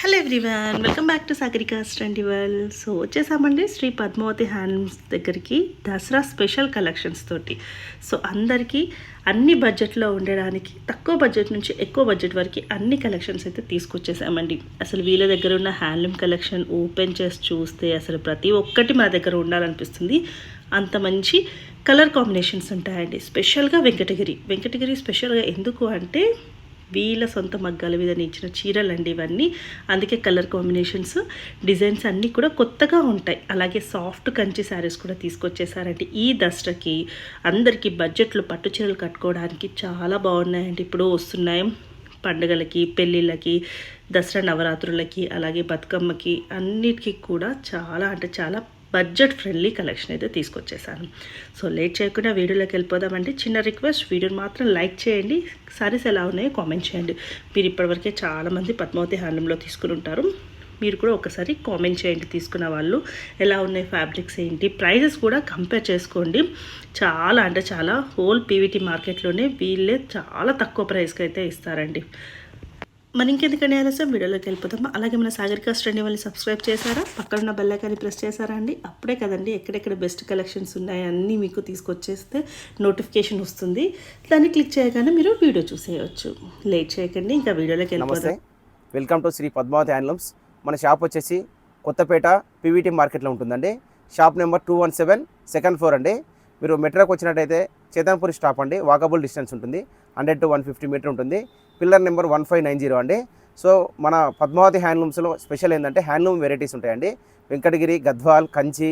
Hello everyone, welcome back to Sagarika's ట్రెండివల్. So వచ్చేసామండి Shri Padmavathi handlooms దగ్గరికి దసరా స్పెషల్ కలెక్షన్స్ తోటి. సో అందరికీ అన్ని బడ్జెట్లో ఉండడానికి తక్కువ బడ్జెట్ నుంచి ఎక్కువ బడ్జెట్ వరకు అన్ని కలెక్షన్స్ అయితే తీసుకొచ్చేసామండి. అసలు వీళ్ళ దగ్గర ఉన్న హ్యాండ్లూమ్ కలెక్షన్ ఓపెన్ చేసి చూస్తే అసలు ప్రతి ఒక్కటి మన దగ్గర ఉండాలనిపిస్తుంది. అంత మంచి కలర్ కాంబినేషన్స్ ఉంటాయండి. స్పెషల్గా వెంకటగిరి స్పెషల్గా ఎందుకు అంటే వీళ్ళ సొంత మగ్గాల మీద ఇచ్చిన చీరలు అండి ఇవన్నీ. అందుకే కలర్ కాంబినేషన్స్, డిజైన్స్ అన్నీ కూడా కొత్తగా ఉంటాయి. అలాగే సాఫ్ట్ కంచి శారీస్ కూడా తీసుకొచ్చేసారంటే ఈ దసరాకి అందరికీ బడ్జెట్లో పట్టు చీరలు కట్టుకోవడానికి చాలా బాగున్నాయండి. ఇప్పుడు వస్తున్నాయి పండుగలకి, పెళ్ళిళ్ళకి, దసరా నవరాత్రులకి, అలాగే బతుకమ్మకి అన్నిటికీ కూడా చాలా అంటే చాలా బడ్జెట్ ఫ్రెండ్లీ కలెక్షన్ అయితే తీసుకొచ్చేసాను. సో లేట్ చేయకుండా వీడియోలోకి వెళ్ళిపోదామండి. చిన్న రిక్వెస్ట్, వీడియోని మాత్రం లైక్ చేయండి. సారీస్ ఎలా ఉన్నాయో కామెంట్ చేయండి. మీరు ఇప్పటివరకే చాలామంది పద్మావతి హ్యాండ్లూమ్లో తీసుకుని ఉంటారు. మీరు కూడా ఒకసారి కామెంట్ చేయండి, తీసుకున్న వాళ్ళు ఎలా ఉన్నాయి, ఫ్యాబ్రిక్స్ ఏంటి, ప్రైజెస్ కూడా కంపేర్ చేసుకోండి. చాలా అంటే చాలా హోల్ పీవీటీ మార్కెట్లోనే వీళ్ళే చాలా తక్కువ ప్రైస్కి అయితే ఇస్తారండి. మన ఇంకెందుకనే ఆలస్యం, వీడియోలోకి వెళ్ళిపోతాం. అలాగే మన సాగరికాస్ ట్రెండివల్ని సబ్స్క్రైబ్ చేశారా, పక్కన ఉన్న బెల్ ఐకాన్ని ప్రెస్ చేశారా అండి? అప్పుడే కదండి ఎక్కడెక్కడ బెస్ట్ కలెక్షన్స్ ఉన్నాయి అన్నీ మీకు తీసుకొచ్చేస్తే నోటిఫికేషన్ వస్తుంది. దాన్ని క్లిక్ చేయగానే మీరు వీడియో చూసేయచ్చు. లేట్ చేయకండి, ఇంకా వీడియోలోకి వెళ్ళిపోతాం. Welcome to Shri Padmavathi handlooms. మన షాప్ వచ్చేసి కొత్తపేట పీవీటీ మార్కెట్లో ఉంటుందండి. షాప్ నెంబర్ 217, సెకండ్ ఫ్లోర్ అండి. మీరు మెట్రోకి వచ్చినట్టయితే చేతన్పూరి స్టాప్ అండి. వాకబుల్ డిస్టెన్స్ ఉంటుంది, 100 to 150 మీటర్ ఉంటుంది. పిల్లర్ నెంబర్ 1590 అండి. సో మన పద్మావతి హ్యాండ్లూమ్స్లో స్పెషల్ ఏంటంటే హ్యాండ్లూమ్ వెరైటీస్ ఉంటాయండి. వెంకటగిరి, గద్వాల్, కంచి,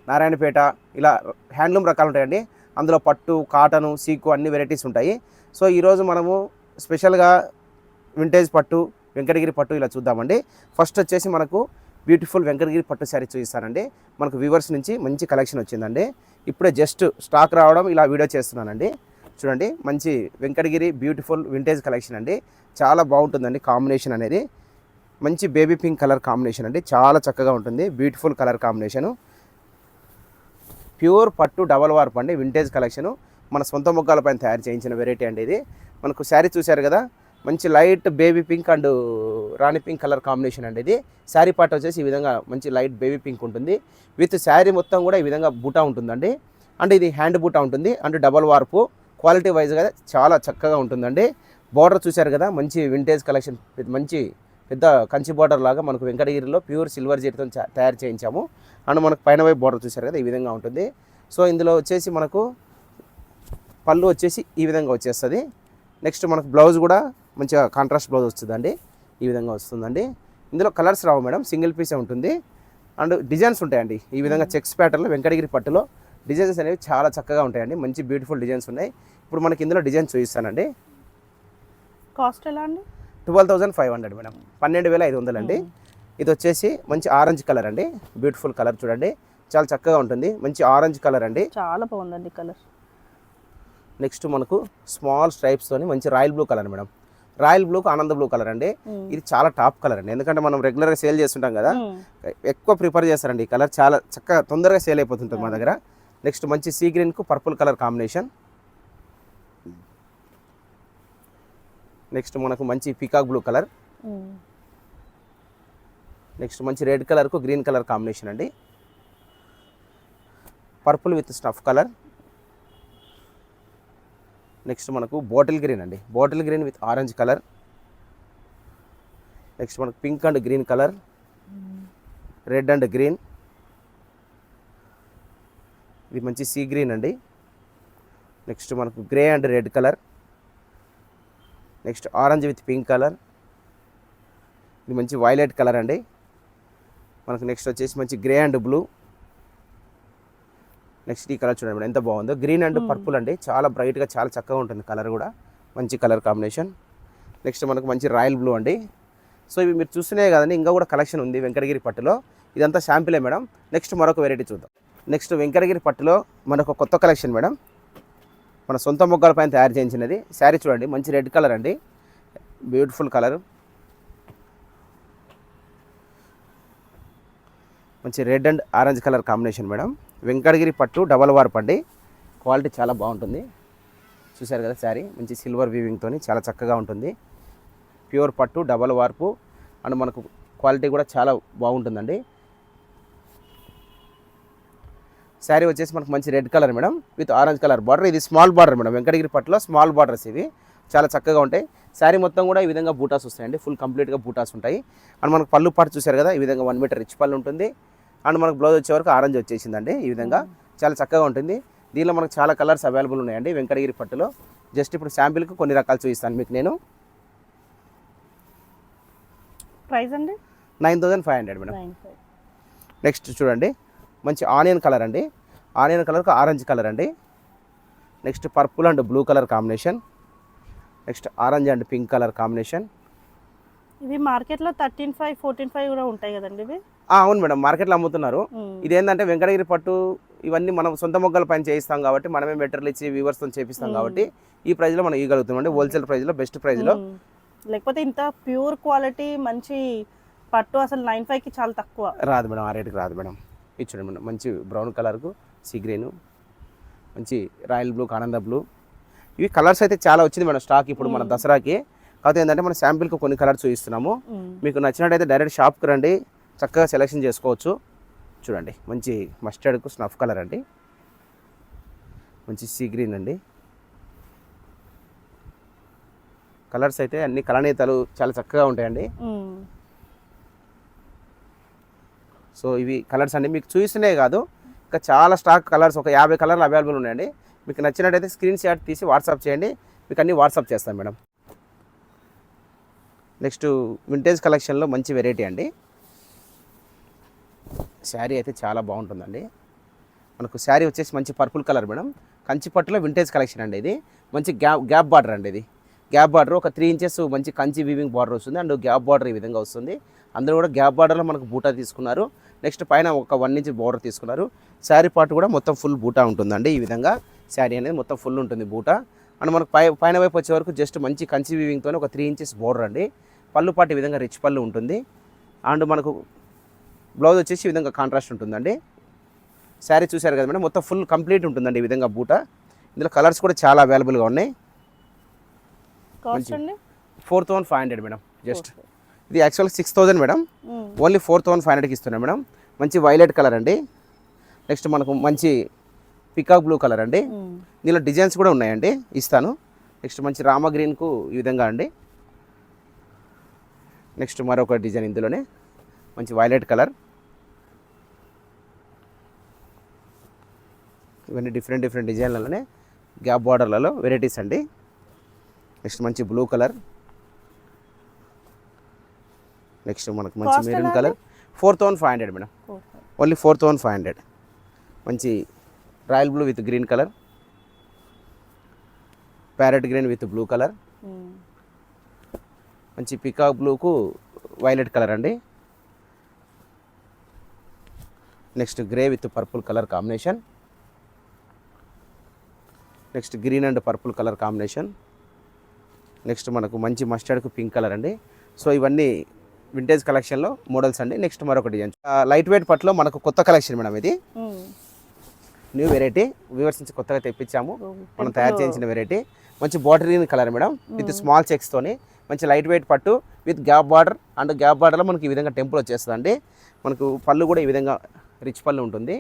నారాయణపేట ఇలా హ్యాండ్లూమ్ రకాలు ఉంటాయండి. అందులో పట్టు, కాటను, సీకు అన్ని వెరైటీస్ ఉంటాయి. సో ఈరోజు మనము స్పెషల్గా వింటేజ్ పట్టు, వెంకటగిరి పట్టు ఇలా చూద్దామండి. ఫస్ట్ వచ్చేసి మనకు బ్యూటిఫుల్ వెంకటగిరి పట్టు శారీ చూపిస్తానండి. మనకు వ్యూవర్స్ నుంచి మంచి కలెక్షన్ వచ్చిందండి. ఇప్పుడే జస్ట్ స్టాక్ రావడం ఇలా వీడియో చేస్తున్నానండి. చూడండి, మంచి వెంకటగిరి బ్యూటిఫుల్ వింటేజ్ కలెక్షన్ అండి. చాలా బాగుంటుందండి కాంబినేషన్ అనేది. మంచి బేబీ పింక్ కలర్ కాంబినేషన్ అండి. చాలా చక్కగా ఉంటుంది, బ్యూటిఫుల్ కలర్ కాంబినేషను. ప్యూర్ పట్టు డబల్ వార్ప్ అండి, వింటేజ్ కలెక్షను. మన సొంత మొగ్గాల పైన తయారు చేయించిన వెరైటీ అండి ఇది. మనకు శారీ చూశారు కదా, మంచి light baby pink and Rani pink colour combination అండి ఇది. శారీ పార్ట్ వచ్చేసి ఈ విధంగా మంచి లైట్ బేబీ పింక్ ఉంటుంది. విత్ శారీ మొత్తం కూడా ఈ విధంగా బూటా ఉంటుందండి. అంటే ఇది హ్యాండ్ బూటా ఉంటుంది అండ్ డబల్ వార్పు. క్వాలిటీ వైజ్గా చాలా చక్కగా ఉంటుందండి. బార్డర్ చూశారు కదా, మంచి వింటేజ్ కలెక్షన్, మంచి పెద్ద కంచి బార్డర్ లాగా మనకు వెంకటగిరిలో ప్యూర్ సిల్వర్ జరీతో తయారు చేయించాము. అండ్ మనకు పైన వైపు బార్డర్ చూశారు కదా, ఈ విధంగా ఉంటుంది. సో ఇందులో వచ్చేసి మనకు పళ్ళు వచ్చేసి ఈ విధంగా వచ్చేస్తుంది. నెక్స్ట్ మనకు బ్లౌజ్ కూడా మంచిగా కాంట్రాస్ట్ బ్లౌజ్ వస్తుందండి, ఈ విధంగా వస్తుందండి. ఇందులో కలర్స్ రావు మేడం, సింగిల్ పీసే ఉంటుంది. అండ్ డిజైన్స్ ఉంటాయండి ఈ విధంగా చెక్స్ ప్యాటర్న్లో. వెంకటగిరి పట్టులో డిజైన్స్ అనేవి చాలా చక్కగా ఉంటాయండి, మంచి బ్యూటిఫుల్ డిజైన్స్ ఉన్నాయి. ఇప్పుడు మనకి ఇందులో డిజైన్ చూపిస్తానండి. కాస్ట్ ఎలా అండి? 12,500 మేడం, 12,500 అండి. ఇది వచ్చేసి మంచి ఆరెంజ్ కలర్ అండి, బ్యూటిఫుల్ కలర్ చూడండి, చాలా చక్కగా ఉంటుంది. మంచి ఆరెంజ్ కలర్ అండి, చాలా బాగుందండి కలర్. నెక్స్ట్ మనకు స్మాల్ స్ట్రైప్స్తోని మంచి royal blue colour madam. Royal బ్లూకు ఆనంద బ్లూ కలర్ అండి. ఇది చాలా టాప్ కలర్ అండి, ఎందుకంటే మనం రెగ్యులర్గా సేల్ చేస్తుంటాం కదా, ఎక్కువ ప్రిఫర్ చేస్తారండి ఈ కలర్. చాలా చక్కగా తొందరగా సేల్ అయిపోతుంటుంది మా దగ్గర. నెక్స్ట్ మంచి సీ గ్రీన్కు పర్పుల్ కలర్ కాంబినేషన్. నెక్స్ట్ మనకు మంచి పీకాక్ బ్లూ కలర్. నెక్స్ట్ మంచి రెడ్ కలర్కు గ్రీన్ కలర్ కాంబినేషన్ అండి. Purple with stuff colour. Next మనకు బాటిల్ గ్రీన్ అండి, bottle green with orange colour. Next మనకు pink and green colour, red and green. ఇది మంచి సీ గ్రీన్ అండి. నెక్స్ట్ మనకు grey and red colour. Next orange with pink colour. ఇది మంచి violet colour అండి మనకు. నెక్స్ట్ వచ్చేసి మంచి గ్రే అండ్ బ్లూ. నెక్స్ట్ ఈ కలర్ చూడండి ఎంత బాగుందో, గ్రీన్ అండ్ పర్పుల్ అండి, చాలా బ్రైట్గా చాలా చక్కగా ఉంటుంది కలర్ కూడా, మంచి కలర్ కాంబినేషన్. నెక్స్ట్ మనకు మంచి రాయల్ బ్లూ అండి. సో ఇవి మీరు చూస్తున్నాయి కదండి, ఇంకా కూడా కలెక్షన్ ఉంది వెంకటగిరి పట్టులో. ఇదంతా శాంపిలే మేడం. నెక్స్ట్ మరొక వెరైటీ చూద్దాం. నెక్స్ట్ వెంకటగిరి పట్టులో మనకు కొత్త కలెక్షన్ మేడం, మన సొంత మొగ్గాల పైన తయారు చేయించినది. శారీ చూడండి, మంచి రెడ్ కలర్ అండి, బ్యూటిఫుల్ కలర్, మంచి red and orange colour combination madam. Venkatagiri పట్టు డబల్ వార్ప్ అండి, క్వాలిటీ చాలా బాగుంటుంది. చూశారు కదా శారీ, మంచి సిల్వర్ వీవింగ్తో చాలా చక్కగా ఉంటుంది. ప్యూర్ పట్టు డబల్ వార్పు అండ్ మనకు క్వాలిటీ కూడా చాలా బాగుంటుందండి. శారీ వచ్చేసి మనకు మంచి red colour madam with orange colour border. ఇది స్మాల్ బార్డర్ మేడం, వెంకటగిరి పట్టులో స్మాల్ బార్డర్స్ ఇవి చాలా చక్కగా ఉంటాయి. శారీ మొత్తం కూడా ఈ విధంగా బూటాస్ వస్తాయండి, ఫుల్ కంప్లీట్గా బూటాస్ ఉంటాయి. అండ్ మనకు పళ్ళు పాటు చూసారు కదా, ఈ విధంగా 1 మీటర్ రిచ్ పళ్ళు ఉంటుంది. అండ్ మనకు బ్లౌజ్ వచ్చే వరకు ఆరెంజ్ వచ్చేసిందండి. ఈ విధంగా చాలా చక్కగా ఉంటుంది. దీనిలో మనకు చాలా కలర్స్ అవైలబుల్ ఉన్నాయండి వెంకటగిరి పట్టులో. జస్ట్ ఇప్పుడు శాంపిల్కి కొన్ని రకాలు చూపిస్తాను మీకు నేను. ప్రైస్ అండి 9500 మేడం. నెక్స్ట్ చూడండి మంచి ఆనియన్ కలర్ అండి, ఆనియన్ కలర్కి ఆరెంజ్ కలర్ అండి. Next purple and blue colour combination. Next orange and pink colour combination. ఇవి మార్కెట్లో 13,500, 14,500 కూడా ఉంటాయి కదండి ఇవి. అవును మేడం, మార్కెట్లో అమ్ముతున్నారు. ఇదేంటంటే వెంకటగిరి పట్టు ఇవన్నీ మనం సొంత మొగ్గల పైన చేయిస్తాం కాబట్టి, మనమే మెటీరియల్ ఇచ్చి వ్యూవర్స్తో చేపిస్తాం కాబట్టి ఈ ప్రైస్లో మనం ఇవ్వగలుగుతామండి. హోల్సేల్ ప్రైస్లో, బెస్ట్ ప్రైస్లో. లేకపోతే ఇంత ప్యూర్ క్వాలిటీ మంచి పట్టు అసలు 95కి చాలా తక్కువ రాదు మేడం, ఆ రేటుకి రాదు మేడం. ఇది చూడండి మేడం, మంచి బ్రౌన్ కలర్కు సీ గ్రీను, మంచి రాయల్ బ్లూ, ఆనంద బ్లూ. ఇవి కలర్స్ అయితే చాలా వచ్చింది మేడం స్టాక్ ఇప్పుడు మన దసరాకి. కాకపోతే ఏంటంటే మన శాంపిల్కి కొన్ని కలర్స్ చూపిస్తున్నాము. మీకు నచ్చినట్టయితే డైరెక్ట్ షాప్కి రండి, చక్కగా సెలెక్షన్ చేసుకోవచ్చు. చూడండి మంచి మస్టర్డ్కు స్నఫ్ కలర్ అండి, మంచి సీ గ్రీన్ అండి. కలర్స్ అయితే అన్ని కలనేతలు చాలా చక్కగా ఉంటాయండి. సో ఇవి కలర్స్ అండి, మీకు చూపిస్తున్నాయి కాదు, ఇంకా చాలా స్టాక్ కలర్స్ ఒక 50 కలర్లు అవైలబుల్ ఉన్నాయండి. మీకు నచ్చినట్టయితే స్క్రీన్ షాట్ తీసి వాట్సాప్ చేయండి, మీకు అన్ని వాట్సాప్ చేస్తాను మేడం. నెక్స్ట్ వింటేజ్ కలెక్షన్లో మంచి వెరైటీ అండి. శారీ అయితే చాలా బాగుంటుందండి. మనకు శారీ వచ్చేసి మంచి పర్పుల్ కలర్ మేడం, కంచి పట్టులో వింటేజ్ కలెక్షన్ అండి. ఇది మంచి గ్యాప్ బార్డర్ అండి. ఇది గ్యాప్ బార్డర్ ఒక 3 ఇంచెస్ మంచి కంచి వీవింగ్ బార్డర్ వస్తుంది. అండ్ గ్యాప్ బార్డర్ ఈ విధంగా వస్తుంది. అందరూ కూడా గ్యాప్ బార్డర్లో మనకు బూటా తీసుకున్నారు. నెక్స్ట్ పైన ఒక 1 ఇంచ్ బార్డర్ తీసుకున్నారు. శారీ పార్ట్ కూడా మొత్తం ఫుల్ బూటా ఉంటుందండి. ఈ విధంగా శారీ అనేది మొత్తం ఫుల్ ఉంటుంది బూటా. అండ్ మనకు పైన వైపు వచ్చే వరకు జస్ట్ మంచి కంచి వీవింగ్తో ఒక 3 ఇంచెస్ బార్డర్ అండి. పళ్ళు పాటు ఈ విధంగా రిచ్ పళ్ళు ఉంటుంది. అండ్ మనకు బ్లౌజ్ వచ్చేసి ఈ విధంగా కాంట్రాస్ట్ ఉంటుందండి. శారీ చూశారు కదా మేడం, మొత్తం ఫుల్ కంప్లీట్ ఉంటుందండి ఈ విధంగా బూటా. ఇందులో కలర్స్ కూడా చాలా అవైలబుల్గా ఉన్నాయి. 4,500 మేడం. జస్ట్ ఇది యాక్చువల్గా 6,000 మేడం, ఓన్లీ 4,500కి ఇస్తున్నాం మేడం. మంచి వైలెట్ కలర్ అండి. నెక్స్ట్ మనకు మంచి పికాక్ బ్లూ కలర్ అండి. దీనిలో డిజైన్స్ కూడా ఉన్నాయండి, ఇస్తాను. నెక్స్ట్ మంచి రామ గ్రీన్కు ఈ విధంగా అండి. నెక్స్ట్ మరొక డిజైన్ ఇందులోనే మంచి వైలెట్ కలర్. ఇవన్నీ డిఫరెంట్ డిజైన్లలోనే గ్యాప్ బార్డర్లలో వెరైటీస్ అండి. నెక్స్ట్ మంచి బ్లూ కలర్. నెక్స్ట్ మనకు మంచి మెరూన్ కలర్. 4,500 madam, only 4,500. మంచి royal blue with green colour, parrot green with blue colour, మంచి పికాక్ బ్లూకు వైలెట్ కలర్ అండి. Next grey with purple colour combination. Next green and purple colour combination. Next మనకు మంచి మస్టర్డ్కు pink colour అండి. So ఇవన్నీ vintage కలెక్షన్లో models అండి. Next మరొక design light weight పట్టులో మనకు కొత్త కలెక్షన్ మేడం. ఇది న్యూ వెరైటీ, వ్యూవర్స్ నుంచి కొత్తగా తెప్పించాము, మనం తయారు చేయించిన వెరైటీ. మంచి border green colour madam with small చెక్స్తోని మంచి లైట్ వెయిట్ పట్టు with gap border. And gap బార్డర్లో మనకి ఈ విధంగా టెంపుల్ వచ్చేస్తుందండి. మనకు పళ్ళు కూడా ఈ విధంగా రిచ్ పళ్ళు ఉంటుంది.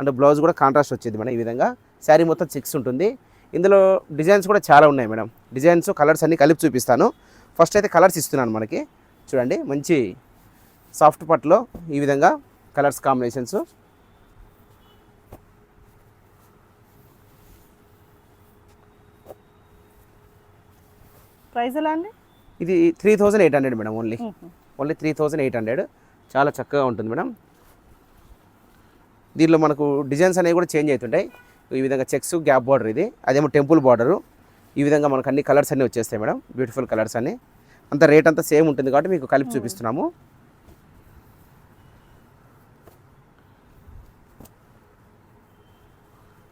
అండ్ బ్లౌజ్ కూడా కాంట్రాస్ట్ వచ్చేది మేడం. ఈ విధంగా శారీ మొత్తం చెక్స్ ఉంటుంది. ఇందులో డిజైన్స్ కూడా చాలా ఉన్నాయి మేడం. డిజైన్స్ కలర్స్ అన్నీ కలిపి చూపిస్తాను. ఫస్ట్ అయితే కలర్స్ ఇస్తున్నాను మనకి. చూడండి మంచి సాఫ్ట్ పట్టులో ఈ విధంగా కలర్స్ కాంబినేషన్స్. ప్రైస్ ఎలా అండి? ఇది 3,800 మేడం, ఓన్లీ 3,800. చాలా చక్కగా ఉంటుంది మేడం. దీనిలో మనకు డిజైన్స్ అనేవి కూడా చేంజ్ అవుతుంటాయి. ఈ విధంగా చెక్స్ గ్యాప్ బార్డర్, ఇది అదేమో టెంపుల్ బార్డరు. ఈ విధంగా మనకు అన్ని కలర్స్ అన్నీ వచ్చేస్తాయి మేడం, బ్యూటిఫుల్ కలర్స్ అన్నీ. అంత రేట్ అంతా సేమ్ ఉంటుంది కాబట్టి మీకు కలిపి చూపిస్తున్నాము.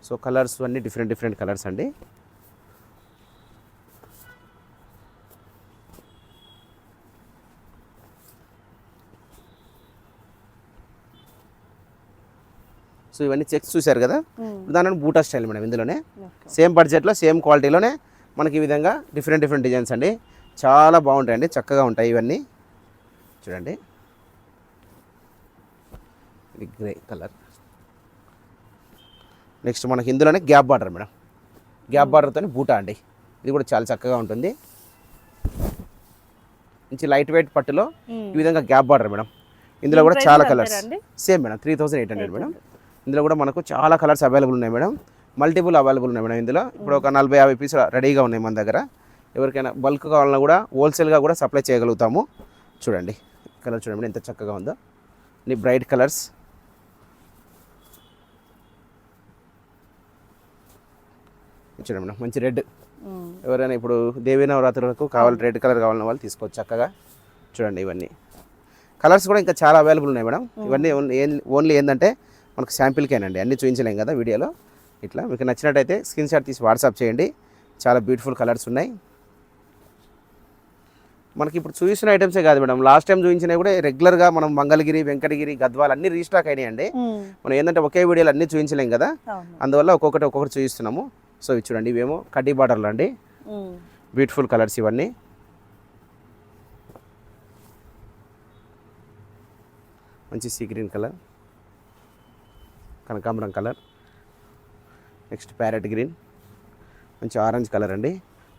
సో కలర్స్ అన్నీ డిఫరెంట్ కలర్స్ అండి. సో ఇవన్నీ చెక్స్ చూశారు కదా, దాని బూటా స్టైల్ మేడం. ఇందులోనే సేమ్ బడ్జెట్లో సేమ్ క్వాలిటీలోనే మనకి ఈ విధంగా డిఫరెంట్ డిజైన్స్ అండి. చాలా బాగుంటాయండి, చక్కగా ఉంటాయి ఇవన్నీ. చూడండి ఇది గ్రే కలర్. నెక్స్ట్ మనకి ఇందులోనే గ్యాప్ బార్డర్ మేడం, గ్యాప్ బార్డర్తో బూటా అండి. ఇది కూడా చాలా చక్కగా ఉంటుంది. మంచి లైట్ వెయిట్ పట్టులో ఈ విధంగా గ్యాప్ బార్డర్ మేడం. ఇందులో కూడా చాలా కలర్స్ సేమ్ మేడం, 3800 మేడం. ఇందులో కూడా మనకు చాలా కలర్స్ అవైలబుల్ ఉన్నాయి మేడం, మల్టిపుల్ అవైలబుల్ ఉన్నాయి మేడం. ఇందులో ఇప్పుడు ఒక 40-50 పీసులు రెడీగా ఉన్నాయి మన దగ్గర. ఎవరికైనా బల్క్ కావాలన్నా కూడా హోల్సేల్గా కూడా సప్లై చేయగలుగుతాము. చూడండి కలర్ చూడండి ఎంత చక్కగా ఉందో, నీ బ్రైట్ కలర్స్. చూడండి మేడం మంచి రెడ్, ఎవరైనా ఇప్పుడు దేవీ నవరాత్రులకు కావాలి రెడ్ కలర్ కావాలన్న వాళ్ళు తీసుకోవచ్చు చక్కగా. చూడండి ఇవన్నీ కలర్స్ కూడా ఇంకా చాలా అవైలబుల్ ఉన్నాయి మేడం. ఇవన్నీ ఓన్లీ ఏంటంటే మనకు శాంపిల్కేనండి, అన్నీ చూపించలేం కదా వీడియోలో. ఇట్లా మీకు నచ్చినట్టయితే స్క్రీన్ షాట్ తీసి వాట్సాప్ చేయండి. చాలా బ్యూటిఫుల్ కలర్స్ ఉన్నాయి. మనకి ఇప్పుడు చూసిన ఐటమ్సే కాదు మేడం, లాస్ట్ టైం చూపించినవి కూడా రెగ్యులర్గా మనం మంగళగిరి, వెంకటగిరి, గద్వాల్ అన్ని రీస్టాక్ అయినాయండి. మనం ఏంటంటే ఒకే వీడియోలో అన్నీ చూపించలేం కదా, అందువల్ల ఒక్కొక్కటి చూపిస్తున్నాము. సో ఇవి చూడండి, ఇవేమో కడ్డీ బార్డర్లు అండి, బ్యూటిఫుల్ కలర్స్ ఇవన్నీ. మంచి సీ గ్రీన్ కలర్, కనకాంబరం కలర్, నెక్స్ట్ ప్యారెట్ గ్రీన్, మంచి ఆరెంజ్ కలర్ అండి.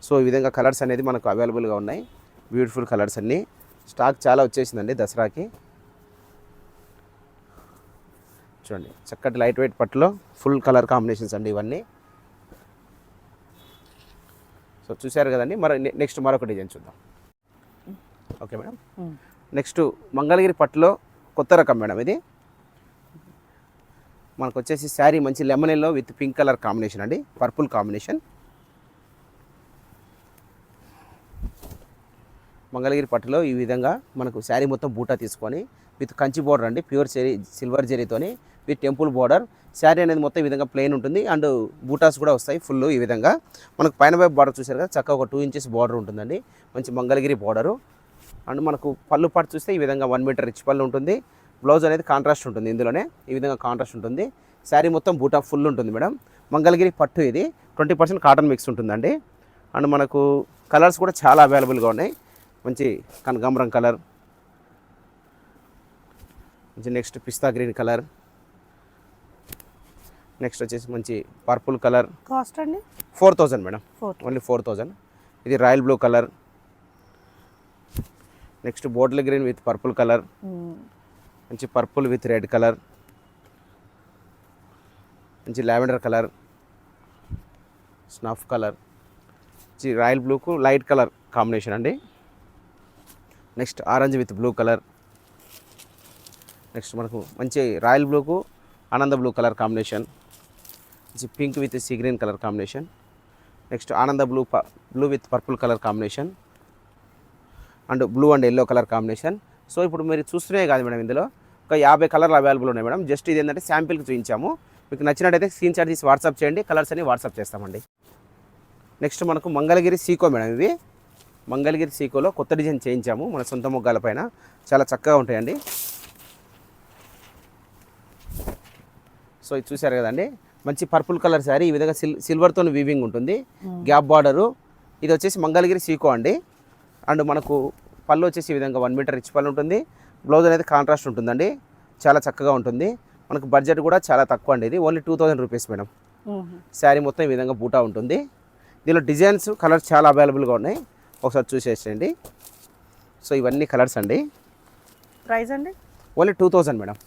సో ఈ విధంగా కలర్స్ అనేది మనకు అవైలబుల్గా ఉన్నాయి. బ్యూటిఫుల్ కలర్స్ అన్నీ. స్టాక్ చాలా వచ్చేసిందండి దసరాకి. చూడండి చక్కటి లైట్ వెయిట్ పట్టులో ఫుల్ కలర్ కాంబినేషన్స్ అండి ఇవన్నీ. సో చూశారు కదండి. నెక్స్ట్ మరొక డిజైన్ చూద్దాం. ఓకే మేడం, నెక్స్ట్ మంగళగిరి పట్టులో కొత్త రకం మేడం. ఇది మనకు వచ్చేసి శారీ మంచి lemon yellow with pink colour combination అండి, పర్పుల్ కాంబినేషన్. మంగళగిరి పట్టులో ఈ విధంగా మనకు శారీ మొత్తం బూటా తీసుకొని విత్ కంచి బోర్డర్ అండి, ప్యూర్ జెరీ సిల్వర్ జెరీతోని విత్ టెంపుల్ బోర్డర్. శారీ అనేది మొత్తం ఈ విధంగా ప్లెయిన్ ఉంటుంది అండ్ బూటాస్ కూడా వస్తాయి ఫుల్. ఈ విధంగా మనకు పైన వైపు బార్డర్ చూసారు కదా, చక్కగా ఒక 2 ఇంచెస్ బార్డర్ ఉంటుందండి, మంచి మంగళగిరి బార్డరు. అండ్ మనకు పళ్ళు పాటు చూస్తే ఈ విధంగా 1 మీటర్ రిచ్ పళ్ళు ఉంటుంది. బ్లౌజ్ అనేది కాంట్రాస్ట్ ఉంటుంది, ఇందులోనే ఈ విధంగా కాంట్రాస్ట్ ఉంటుంది. శారీ మొత్తం బూటా ఫుల్ ఉంటుంది మేడం. మంగళగిరి పట్టు ఇది 20% కాటన్ మిక్స్ ఉంటుందండి. అండ్ మనకు కలర్స్ కూడా చాలా అవైలబుల్గా ఉన్నాయి. మంచి కనకాంబరం కలర్, మంచి నెక్స్ట్ పిస్తా గ్రీన్ కలర్, నెక్స్ట్ వచ్చేసి మంచి పర్పుల్ కలర్. కాస్ట్ అండి 4000 మేడం, ఓన్లీ 4000. ఇది royal blue colour, next bottle green with purple colour, మంచి పర్పుల్ విత్ రెడ్ కలర్, మంచి లావెండర్ కలర్, స్నఫ్ కలర్, మంచి రాయల్ బ్లూకు లైట్ కలర్ కాంబినేషన్ అండి. Next orange with blue colour, next మనకు మంచి royal బ్లూకు ఆనంద బ్లూ కలర్ కాంబినేషన్, మంచి pink with sea green colour combination, next ఆనంద blue with purple colour combination and blue and yellow colour combination. So ఇప్పుడు మీరు చూస్తున్నాయి కాదు మేడం, ఇందులో ఒక 50 కలర్లు అవైలబుల్ ఉన్నాయి మేడం. జస్ట్ ఇది ఏంటంటే శాంపిల్కి చూపించాము. మీకు నచ్చినట్టయితే స్క్రీన్ షాట్ తీసి వాట్సాప్ చేయండి, కలర్స్ అని వాట్సాప్ చేస్తామండి. నెక్స్ట్ మనకు మంగళగిరి సీకో మేడం. ఇవి మంగళగిరి సీకోలో కొత్త డిజైన్ చేయించాము మన సొంత మొగ్గాల పైన, చాలా చక్కగా ఉంటాయండి. సో ఇది చూసారు కదండి, మంచి పర్పుల్ కలర్ శారీ. ఈ విధంగా సిల్వర్తో వీవింగ్ ఉంటుంది, గ్యాప్ బార్డరు. ఇది వచ్చేసి మంగళగిరి సీకో అండి. అండ్ మనకు పళ్ళు వచ్చేసి ఈ విధంగా 1 మీటర్ రిచ్ పళ్ళు ఉంటుంది. బ్లౌజ్ అనేది కాంట్రాస్ట్ ఉంటుందండి, చాలా చక్కగా ఉంటుంది. మనకు బడ్జెట్ కూడా చాలా తక్కువ అండి. ఇది ఓన్లీ 2000 రూపీస్ మేడం. శారీ మొత్తం ఈ విధంగా బూటా ఉంటుంది. దీనిలో డిజైన్స్ కలర్స్ చాలా అవైలబుల్గా ఉన్నాయి, ఒకసారి చూసేసేయండి. సో ఇవన్నీ కలర్స్ అండి. ప్రైస్ అండి ఓన్లీ 2000 మేడం,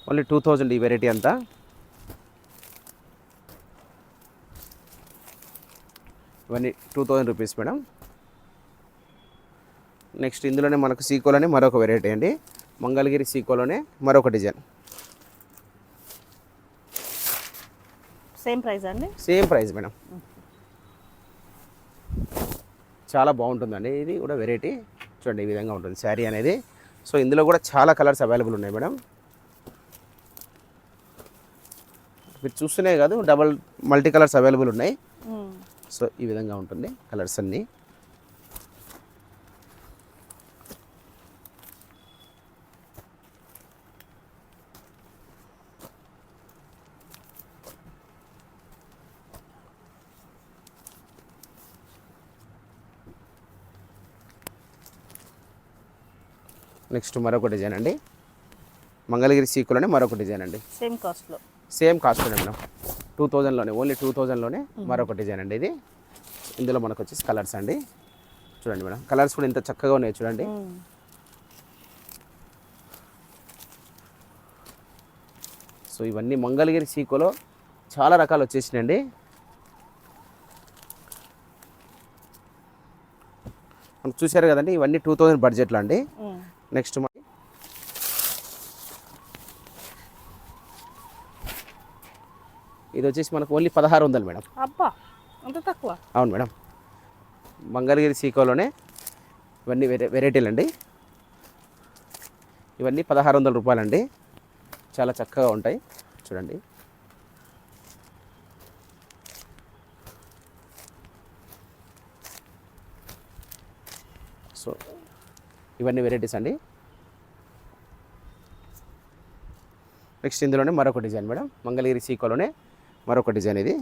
ఓన్లీ 2000 ఈ వెరైటీ అంతా. ఇవన్నీ 2000 రూపీస్ మేడం. నెక్స్ట్ ఇందులోనే మనకు సీకోలోనే మరొక వెరైటీ అండి, మంగళగిరి సీకోలోనే మరొక డిజైన్. సేమ్ ప్రైస్ అండి, సేమ్ ప్రైస్ మేడం. చాలా బాగుంటుందండి, ఇది కూడా వెరైటీ. చూడండి ఈ విధంగా ఉంటుంది శారీ అనేది. సో ఇందులో కూడా చాలా కలర్స్ అవైలబుల్ ఉన్నాయి మేడం. మీరు చూస్తూనే కాదు, మల్టీ కలర్స్ అవైలబుల్ ఉన్నాయి. సో ఈ విధంగా ఉంటుంది కలర్స్ అన్నీ. నెక్స్ట్ మరొక డిజైన్ అండి, మంగళగిరి సీకులోనే మరొక డిజైన్ అండి. సేమ్ కాస్ట్లో. సేమ్ కాస్ట్ అండి మేడం. 2000లోనే, ఓన్లీ 2000లోనే మరొక డిజైన్ అండి ఇది. ఇందులో మనకు వచ్చేసి కలర్స్ అండి. చూడండి మేడం, కలర్స్ కూడా ఇంత చక్కగా ఉన్నాయి చూడండి. సో ఇవన్నీ మంగళగిరి సీకోలో చాలా రకాలు వచ్చేసినాయండి. మనం చూసారు కదండి, ఇవన్నీ 2000 బడ్జెట్లో అండి. నెక్స్ట్ ఇది వచ్చేసి మనకు ఓన్లీ 1600 మేడం. అబ్బా, అంత తక్కువ? అవును మేడం, మంగళగిరి సీకోలోనే ఇవన్నీ వెరైటీలు అండి. ఇవన్నీ 1600 రూపాయలండి. చాలా చక్కగా ఉంటాయి చూడండి. సో ఇవన్నీ వెరైటీస్ అండి. నెక్స్ట్ ఇందులోనే మరొక డిజైన్ మేడం, మంగళగిరి సీకోలోనే మరొక డిజైన్. ఇది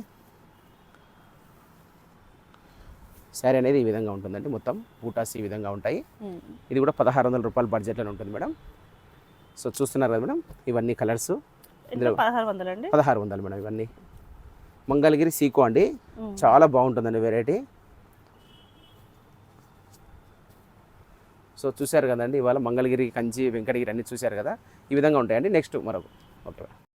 శారీ అనేది ఈ విధంగా ఉంటుందండి. మొత్తం బూటాస్ ఈ విధంగా ఉంటాయి. ఇది కూడా 1600 రూపాయల బడ్జెట్లోనే ఉంటుంది మేడం. సో చూస్తున్నారు కదా మేడం, ఇవన్నీ కలర్స్. ఇందులో 1600 అండి. 1600 మేడం. ఇవన్నీ మంగళగిరి సీకో అండి, చాలా బాగుంటుందండి వెరైటీ. సో చూశారు కదండి, ఇవాళ మంగళగిరి, కంచి, వెంకటగిరి అన్నీ చూశారు కదా, ఈ విధంగా ఉంటాయండి. నెక్స్ట్ మరొక ఓకే.